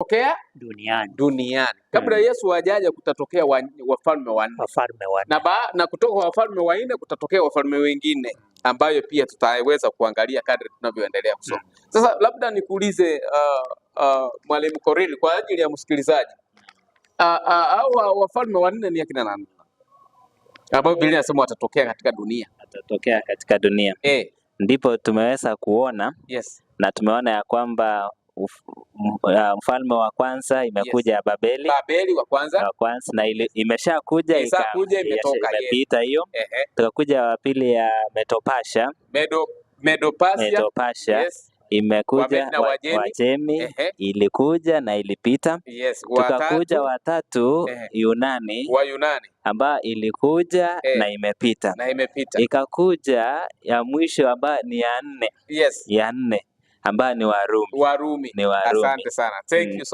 kutatokea duniani. Kabla Yesu hajaja kutatokea wafalme wanne. Na kutoka wafalme wanne kutatokea wafalme wengine ambayo pia tutaweza kuangalia kadri tunavyoendelea kusoma. Sasa labda nikuulize Mwalimu Korili kwa ajili ya msikilizaji. Hao wafalme wanne ni akina nani? Ambao Biblia inasema watatokea katika dunia. Ndipo tumeweza kuona na tumeona ya kwamba mfalme wa kwanza imekuja Babeli wa kwanza na imeshakuja imepita hiyo. Tukakuja wa pili ya Medo-Pasha imekuja Wajemi ilikuja na ilipita. Tukakuja watatu Yunani ambayo ilikuja na imepita. Ikakuja ya mwisho ambayo ni ya nne ambayo ni Warumi. Asante sana. Thank you so